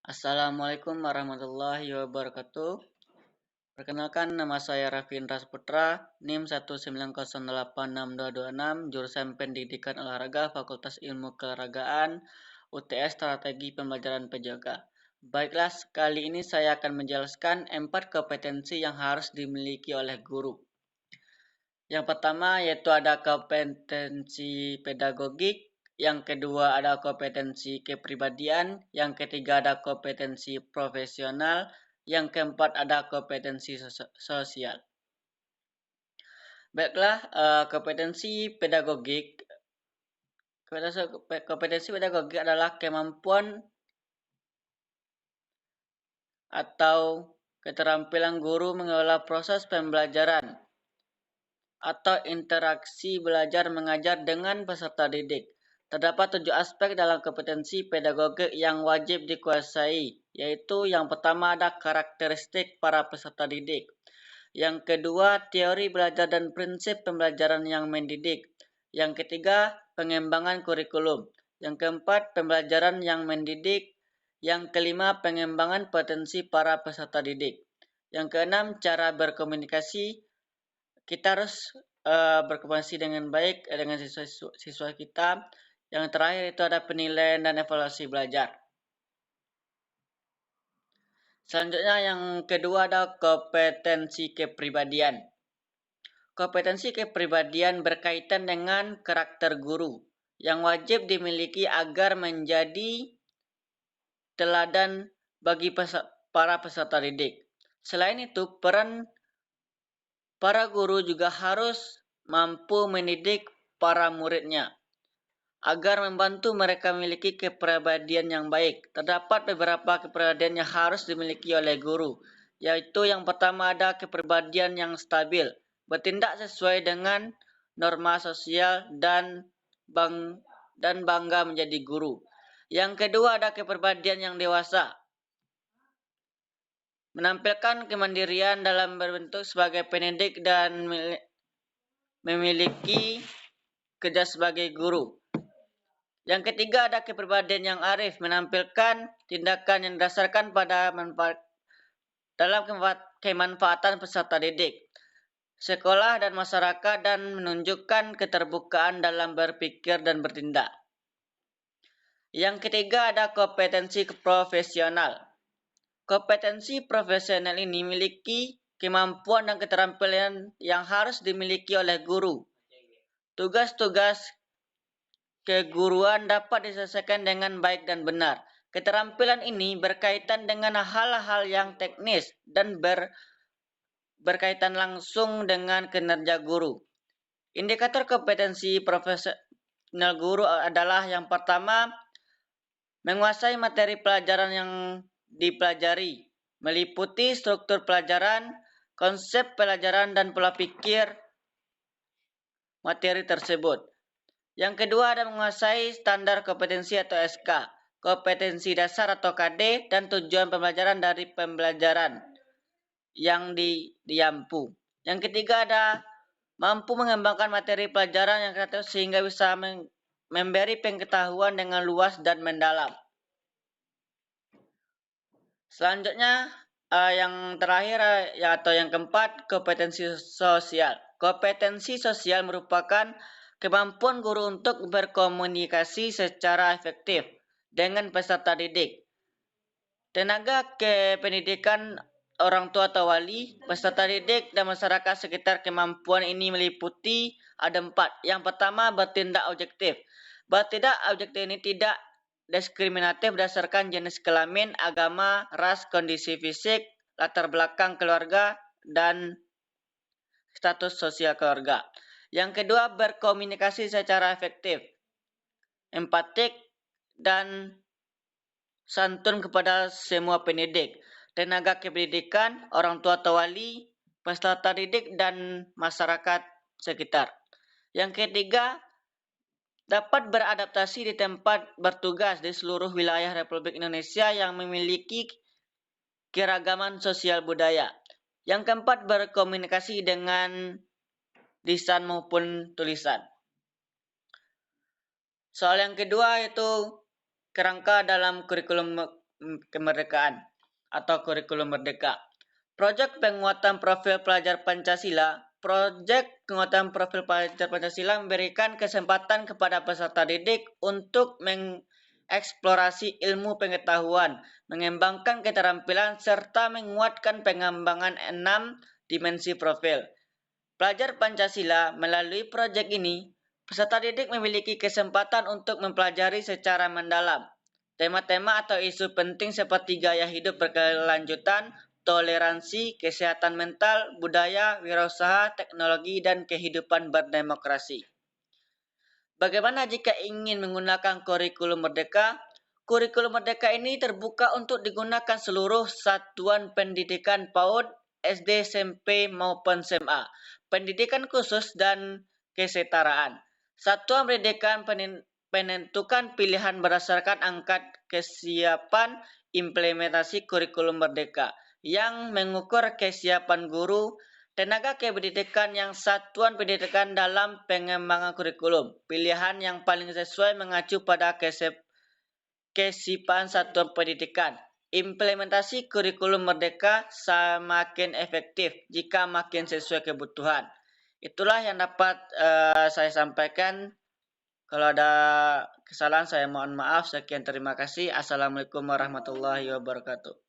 Assalamualaikum warahmatullahi wabarakatuh. Perkenalkan, nama saya Raffi Indra Saputra, NIM 190862226, jurusan Pendidikan Olahraga, Fakultas Ilmu Keolahragaan, UTS Strategi Pembelajaran PJOK. Baiklah, kali ini saya akan menjelaskan 4 kompetensi yang harus dimiliki oleh guru. Yang pertama yaitu ada kompetensi pedagogik, yang kedua ada kompetensi kepribadian, yang ketiga ada kompetensi profesional, yang keempat ada kompetensi sosial. Baiklah, kompetensi pedagogik. Kompetensi pedagogik adalah kemampuan atau keterampilan guru mengelola proses pembelajaran atau interaksi belajar mengajar dengan peserta didik. Terdapat 7 aspek dalam kompetensi pedagogik yang wajib dikuasai, yaitu yang pertama ada karakteristik para peserta didik. Yang kedua, teori belajar dan prinsip pembelajaran yang mendidik. Yang ketiga, pengembangan kurikulum. Yang keempat, pembelajaran yang mendidik. Yang kelima, pengembangan potensi para peserta didik. Yang keenam, cara berkomunikasi. Kita harus berkomunikasi dengan baik dengan siswa kita. Yang terakhir itu ada penilaian dan evaluasi belajar. Selanjutnya yang kedua ada kompetensi kepribadian. Kompetensi kepribadian berkaitan dengan karakter guru yang wajib dimiliki agar menjadi teladan bagi para peserta didik. Selain itu, peran para guru juga harus mampu mendidik para muridnya agar membantu mereka memiliki kepribadian yang baik. Terdapat beberapa kepribadian yang harus dimiliki oleh guru, yaitu yang pertama ada kepribadian yang stabil, bertindak sesuai dengan norma sosial dan bangga menjadi guru. Yang kedua ada kepribadian yang dewasa, menampilkan kemandirian dalam berbentuk sebagai pendidik dan memiliki kerja sebagai guru. Yang ketiga ada kepribadian yang arif, menampilkan tindakan yang didasarkan pada kemanfaatan peserta didik, sekolah dan masyarakat, dan menunjukkan keterbukaan dalam berpikir dan bertindak. Yang ketiga ada kompetensi profesional. Kompetensi profesional ini memiliki kemampuan dan keterampilan yang harus dimiliki oleh guru. Tugas-tugas keguruan dapat diselesaikan dengan baik dan benar. Keterampilan ini berkaitan dengan hal-hal yang teknis dan berkaitan langsung dengan kinerja guru. Indikator kompetensi profesional guru adalah yang pertama, menguasai materi pelajaran yang dipelajari, meliputi struktur pelajaran, konsep pelajaran, dan pola pikir materi tersebut. Yang kedua ada menguasai standar kompetensi atau SK, kompetensi dasar atau KD, dan tujuan pembelajaran dari pembelajaran yang diampu. Yang ketiga ada mampu mengembangkan materi pelajaran yang kreatif sehingga bisa memberi pengetahuan dengan luas dan mendalam. Selanjutnya yang terakhir atau yang keempat, kompetensi sosial. Kompetensi sosial merupakan kemampuan guru untuk berkomunikasi secara efektif dengan peserta didik, tenaga kependidikan, orang tua atau wali, peserta didik, dan masyarakat sekitar. Kemampuan ini meliputi ada 4. Yang pertama, bertindak objektif. Bertindak objektif ini tidak diskriminatif berdasarkan jenis kelamin, agama, ras, kondisi fisik, latar belakang keluarga, dan status sosial keluarga. Yang kedua, berkomunikasi secara efektif, empatik, dan santun kepada semua pendidik, tenaga kependidikan, orang tua atau wali, peserta didik, dan masyarakat sekitar. Yang ketiga, dapat beradaptasi di tempat bertugas di seluruh wilayah Republik Indonesia yang memiliki keragaman sosial budaya. Yang keempat, berkomunikasi dengan lisan maupun tulisan. Soal yang kedua yaitu kerangka dalam kurikulum kemerdekaan atau kurikulum merdeka. Proyek penguatan profil pelajar Pancasila. Proyek penguatan profil pelajar Pancasila memberikan kesempatan kepada peserta didik untuk mengeksplorasi ilmu pengetahuan, mengembangkan keterampilan, serta menguatkan pengembangan 6 dimensi profil. Pelajar Pancasila melalui proyek ini, peserta didik memiliki kesempatan untuk mempelajari secara mendalam tema-tema atau isu penting seperti gaya hidup berkelanjutan, toleransi, kesehatan mental, budaya, wirausaha, teknologi, dan kehidupan berdemokrasi. Bagaimana jika ingin menggunakan kurikulum merdeka? Kurikulum merdeka ini terbuka untuk digunakan seluruh satuan pendidikan PAUD, SD, SMP, maupun SMA, pendidikan khusus, dan kesetaraan. Satuan pendidikan menentukan pilihan berdasarkan angka kesiapan implementasi kurikulum merdeka yang mengukur kesiapan guru, tenaga kependidikan yang satuan pendidikan dalam pengembangan kurikulum. Pilihan yang paling sesuai mengacu pada kesiapan satuan pendidikan. Implementasi kurikulum merdeka semakin efektif jika makin sesuai kebutuhan. Itulah yang dapat saya sampaikan. Kalau ada kesalahan saya mohon maaf. Sekian terima kasih. Assalamualaikum warahmatullahi wabarakatuh.